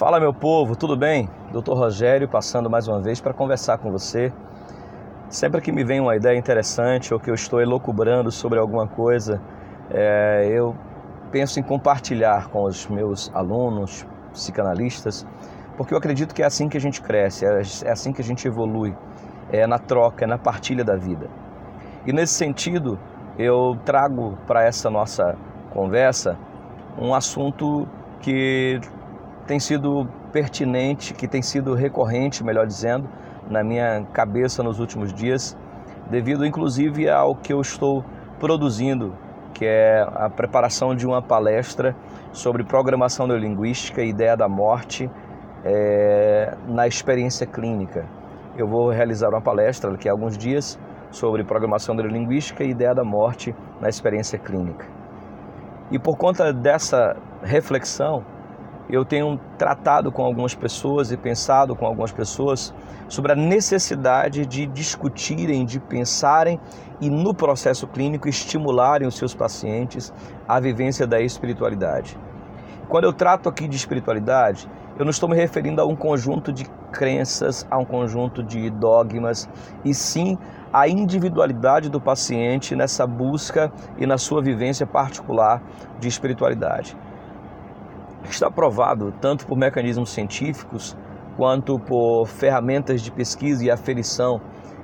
Fala, meu povo, tudo bem? Dr. Rogério passando mais uma vez para conversar com você. Sempre que me vem uma ideia interessante ou que eu estou elucubrando sobre alguma coisa, eu penso em compartilhar com os meus alunos, psicanalistas, porque eu acredito que é assim que a gente cresce, é assim que a gente evolui, é na troca, é na partilha da vida. E nesse sentido, eu trago para essa nossa conversa um assunto que tem sido pertinente, que tem sido recorrente, melhor dizendo, na minha cabeça nos últimos dias, devido inclusive ao que eu estou produzindo, que é a preparação de uma palestra sobre programação neurolinguística e ideia da morte na experiência clínica. Eu vou realizar uma palestra daqui a alguns dias sobre programação neurolinguística e ideia da morte na experiência clínica. E por conta dessa reflexão, eu tenho tratado com algumas pessoas e pensado com algumas pessoas sobre a necessidade de discutirem, de pensarem e no processo clínico estimularem os seus pacientes à vivência da espiritualidade. Quando eu trato aqui de espiritualidade, eu não estou me referindo a um conjunto de crenças, a um conjunto de dogmas, e sim a individualidade do paciente nessa busca e na sua vivência particular de espiritualidade. Está provado, tanto por mecanismos científicos, quanto por ferramentas de pesquisa e aferição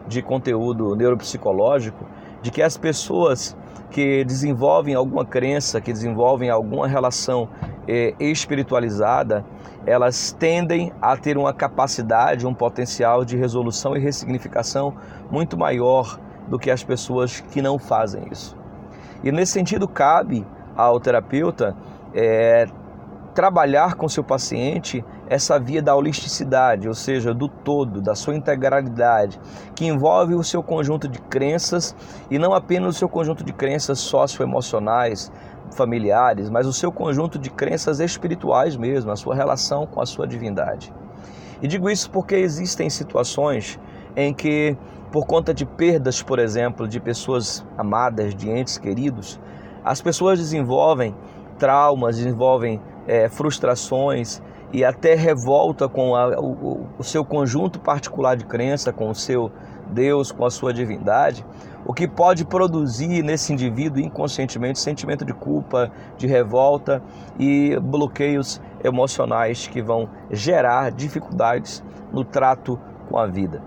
de conteúdo neuropsicológico, de que as pessoas que desenvolvem alguma crença, que desenvolvem alguma relação espiritualizada, elas tendem a ter uma capacidade, um potencial de resolução e ressignificação muito maior do que as pessoas que não fazem isso. E nesse sentido cabe ao terapeuta trabalhar com seu paciente essa via da holisticidade, ou seja, do todo, da sua integralidade, que envolve o seu conjunto de crenças e não apenas o seu conjunto de crenças socioemocionais, familiares, mas o seu conjunto de crenças espirituais mesmo, a sua relação com a sua divindade. E digo isso porque existem situações em que, por conta de perdas, por exemplo, de pessoas amadas, de entes queridos, as pessoas desenvolvem traumas, desenvolvem frustrações e até revolta com o seu conjunto particular de crença, com o seu Deus, com a sua divindade, o que pode produzir nesse indivíduo inconscientemente sentimento de culpa, de revolta e bloqueios emocionais que vão gerar dificuldades no trato com a vida.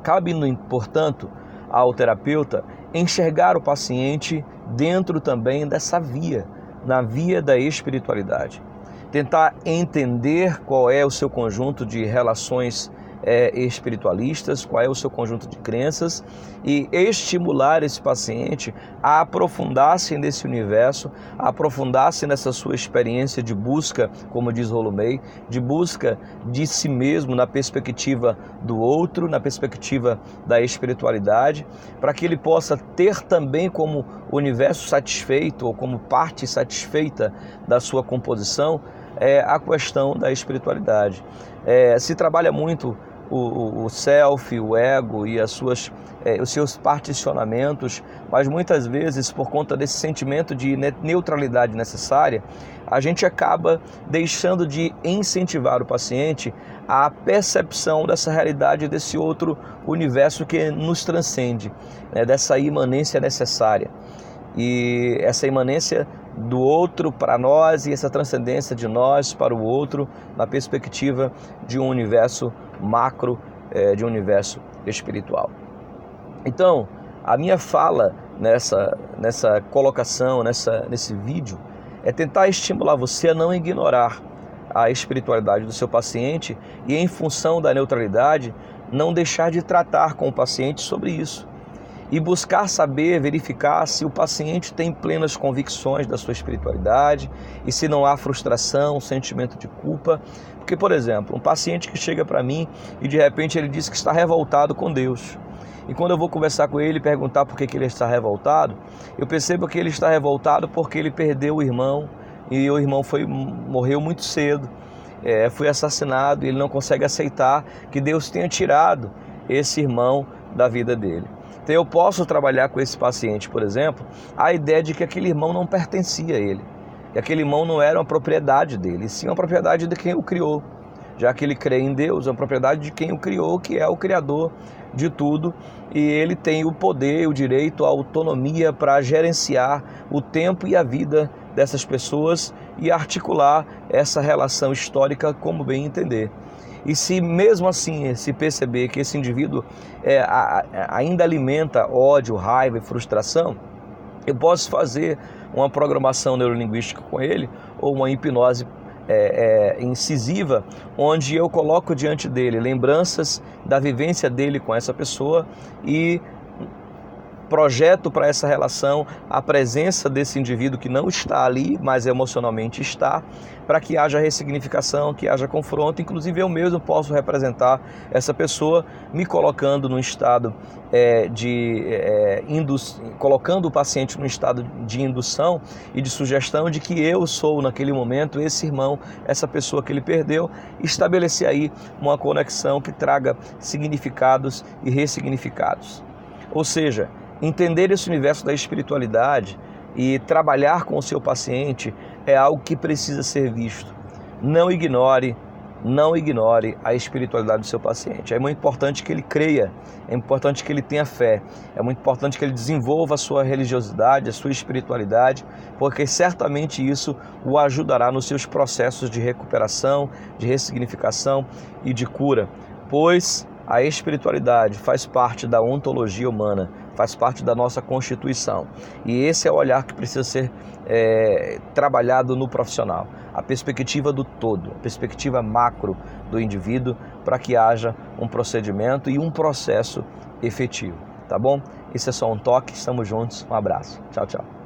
Cabe, portanto, ao terapeuta enxergar o paciente dentro também dessa via, na via da espiritualidade. Tentar entender qual é o seu conjunto de relações espiritualistas, qual é o seu conjunto de crenças e estimular esse paciente a aprofundar-se nesse universo, a aprofundar-se nessa sua experiência de busca, como diz Rollo May, de busca de si mesmo na perspectiva do outro, na perspectiva da espiritualidade, para que ele possa ter também como universo satisfeito ou como parte satisfeita da sua composição a questão da espiritualidade. Se trabalha muito o self, o ego e os seus particionamentos, mas muitas vezes, por conta desse sentimento de neutralidade necessária, a gente acaba deixando de incentivar o paciente à percepção dessa realidade, desse outro universo que nos transcende, dessa imanência necessária. E essa imanência do outro para nós e essa transcendência de nós para o outro na perspectiva de um universo macro, de um universo espiritual. Então, a minha fala nessa colocação, nesse vídeo, é tentar estimular você a não ignorar a espiritualidade do seu paciente e, em função da neutralidade, não deixar de tratar com o paciente sobre isso. E buscar saber, verificar se o paciente tem plenas convicções da sua espiritualidade e se não há frustração, sentimento de culpa. Porque, por exemplo, um paciente que chega para mim e de repente ele diz que está revoltado com Deus. E quando eu vou conversar com ele e perguntar por que ele está revoltado, eu percebo que ele está revoltado porque ele perdeu o irmão e o irmão morreu muito cedo, foi assassinado e ele não consegue aceitar que Deus tenha tirado esse irmão da vida dele. Então eu posso trabalhar com esse paciente, por exemplo, a ideia de que aquele irmão não pertencia a ele. E aquele irmão não era uma propriedade dele, e sim uma propriedade de quem o criou. Já que ele crê em Deus, é uma propriedade de quem o criou, que é o Criador de tudo, e ele tem o poder, o direito, a autonomia para gerenciar o tempo e a vida dessas pessoas e articular essa relação histórica como bem entender. E se mesmo assim se perceber que esse indivíduo ainda alimenta ódio, raiva e frustração, eu posso fazer uma programação neurolinguística com ele, ou uma hipnose incisiva, onde eu coloco diante dele lembranças da vivência dele com essa pessoa e projeto para essa relação a presença desse indivíduo que não está ali, mas emocionalmente está, para que haja ressignificação, que haja confronto. Inclusive eu mesmo posso representar essa pessoa me colocando num estado colocando o paciente num estado de indução e de sugestão de que eu sou naquele momento esse irmão, essa pessoa que ele perdeu, estabelecer aí uma conexão que traga significados e ressignificados. Ou seja, entender esse universo da espiritualidade e trabalhar com o seu paciente é algo que precisa ser visto. Não ignore a espiritualidade do seu paciente. É muito importante que ele creia, é importante que ele tenha fé, é muito importante que ele desenvolva a sua religiosidade, a sua espiritualidade, porque certamente isso o ajudará nos seus processos de recuperação, de ressignificação e de cura, pois a espiritualidade faz parte da ontologia humana, faz parte da nossa constituição. E esse é o olhar que precisa ser trabalhado no profissional. A perspectiva do todo, a perspectiva macro do indivíduo, para que haja um procedimento e um processo efetivo. Tá bom? Isso é só um toque, estamos juntos, um abraço. Tchau, tchau.